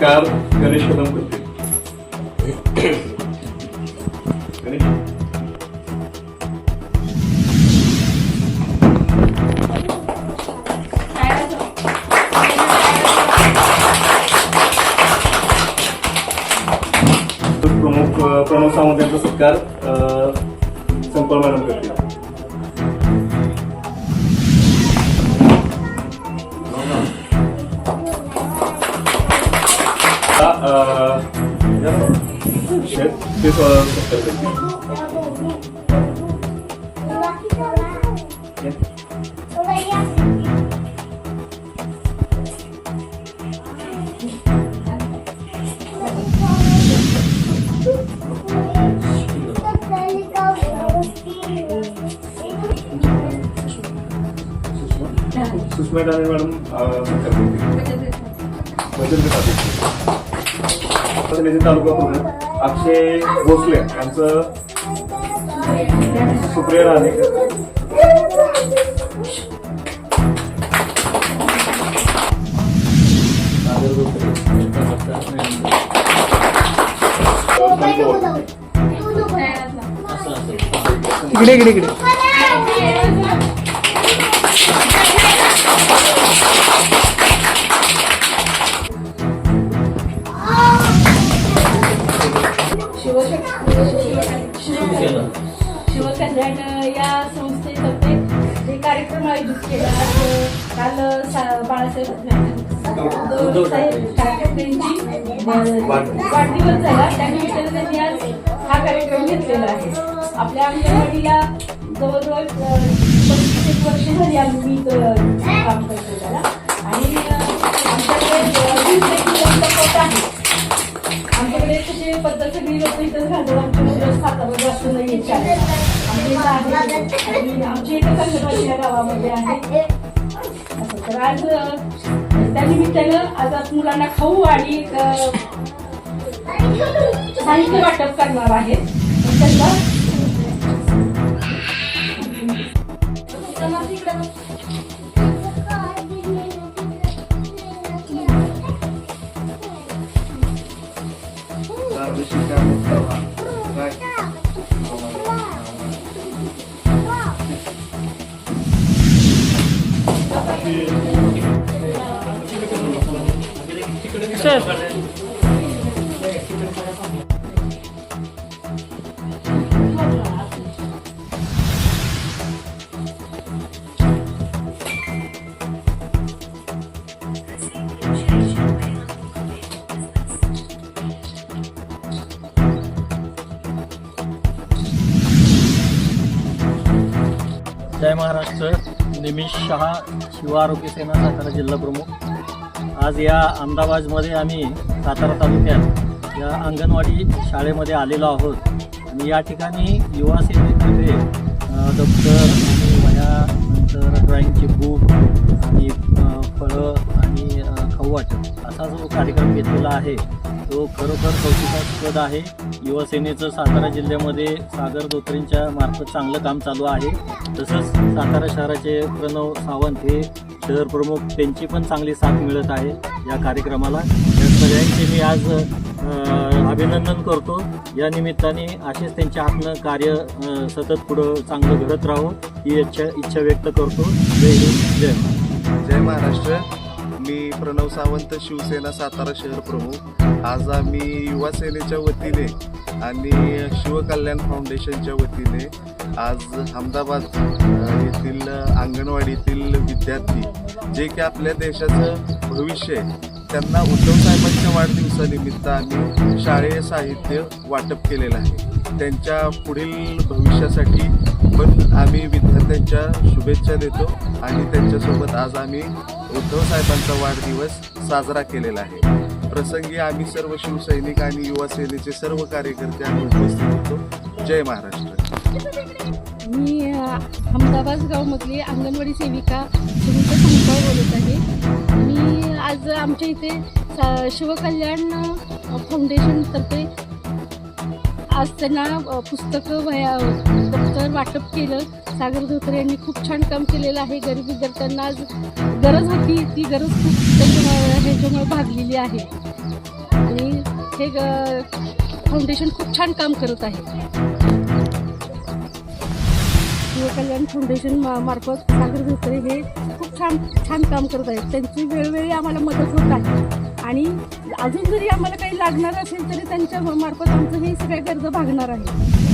सत्कार गणेश कदम करतील. गणेश. प्रमुख प्रणव सावंत यांचा सत्कार संपल मॅडम करतील. ते सत्कार करतील. सुषमा डाणे मॅडम सत्कार करतील. तालुका प्रमुख अक्षय भोसले यांचं सुप्रिया राणे. इकडे इकडे इकडे शिवकल्याण या संस्थेतर्फे जे कार्यक्रम आयोजित केला काल बाळासाहेब ठाकरे यांची वाढदिवस झाला त्यानिमित्ताने त्यांनी आज हा कार्यक्रम घेतलेला आहे. आपल्या अंगणवाडीला जवळजवळ 25 वर्ष झाली आम्ही काम करतो त्याला आणि आमच्याकडे तशी पद्धत सगळी लोक इथंच घालतो. आमच्या सातारा जास्त नाही आमची एकच अंगणवाडी या गावामध्ये आहे. तर आज त्यानिमित्तानं आज मुलांना खाऊ आणि साहित्य वाटप करणार आहे. त्यांना जय महाराष्ट्र. निमिष शहा, शिव आरोग्य सेना सातारा जिल्हा प्रमुख. आज या अहमदाबादमध्ये आम्ही सातारा तालुक्यात या अंगणवाडी शाळेमध्ये आलेलो आहोत आणि या ठिकाणी युवा सेनेतर्फे दप्तर आणि वह्या नंतर ड्रॉइंगची बुक आणि फळं आणि खाऊ वाटप असा जो कार्यक्रम घेतलेला आहे तो खरोखर कौतुकास्पद आहे. युवासेनेचं सातारा जिल्ह्यामध्ये सागर धोत्रेंच्या मार्फत चांगलं काम चालू आहे. तसंच सातारा शहराचे प्रणव सावंत हे शहर प्रमुख त्यांची पण चांगली साथ मिळत आहे या कार्यक्रमाला. या सगळ्यांचे मी आज अभिनंदन करतो. या निमित्ताने असेच त्यांच्या हातनं कार्य सतत पुढं चांगलं घडत राहो ही इच्छा व्यक्त करतो. जय हिंद, जय महाराष्ट्र. जय महाराष्ट्र. मी प्रणव सावंत, शिवसेना सातारा शहर प्रमुख. आज आम्ही युवा सेनेच्या वतीने आणि शिवकल्याण फाउंडेशनच्या वतीने आज अहमदाबाद येथील अंगणवाडीतील विद्यार्थी जे की आपल्या देशाचं भविष्य आहे त्यांना उद्धव साहेबांच्या वाढदिवसानिमित्त आम्ही शाळेय साहित्य वाटप केलेलं आहे. त्यांच्या पुढील भविष्यासाठी पण आम्ही विद्यार्थ्यांच्या शुभेच्छा देतो आणि त्यांच्यासोबत आज आम्ही उद्धव साहेबांचा वाढदिवस साजरा केलेला आहे. प्रसंगी आम्ही सर्व शिवसैनिक आणि युवा सेनेचे सर्व कार्यकर्ते आम्ही उपस्थित होतो. जय महाराष्ट्र. मी अहमदाबाद गावमधली अंगणवाडी सेविका सुनीता संपाळ बोलत आहे. मी आज आमच्या इथे शिवकल्याण फाउंडेशनतर्फे आज त्यांना पुस्तकं वह्या दप्तर वाटप केलं. सागर धोत्रे यांनी खूप छान काम केलेलं आहे. गरीब विद्यार्थ्यांना आज गरज होती ती गरज खूप त्याच्यामुळे भागलेली आहे. हे फाउंडेशन खूप छान काम करत आहे. शिवकल्याण फाउंडेशन मार्फत सागर धोत्रे हे खूप छान काम करत आहेत. त्यांची वेळोवेळी आम्हाला मदत होत आहे आणि अजून जरी आम्हाला काही लागणार असेल तरी त्यांच्या मार्फत आमचं हे सगळ्या गरजा भागणार आहे.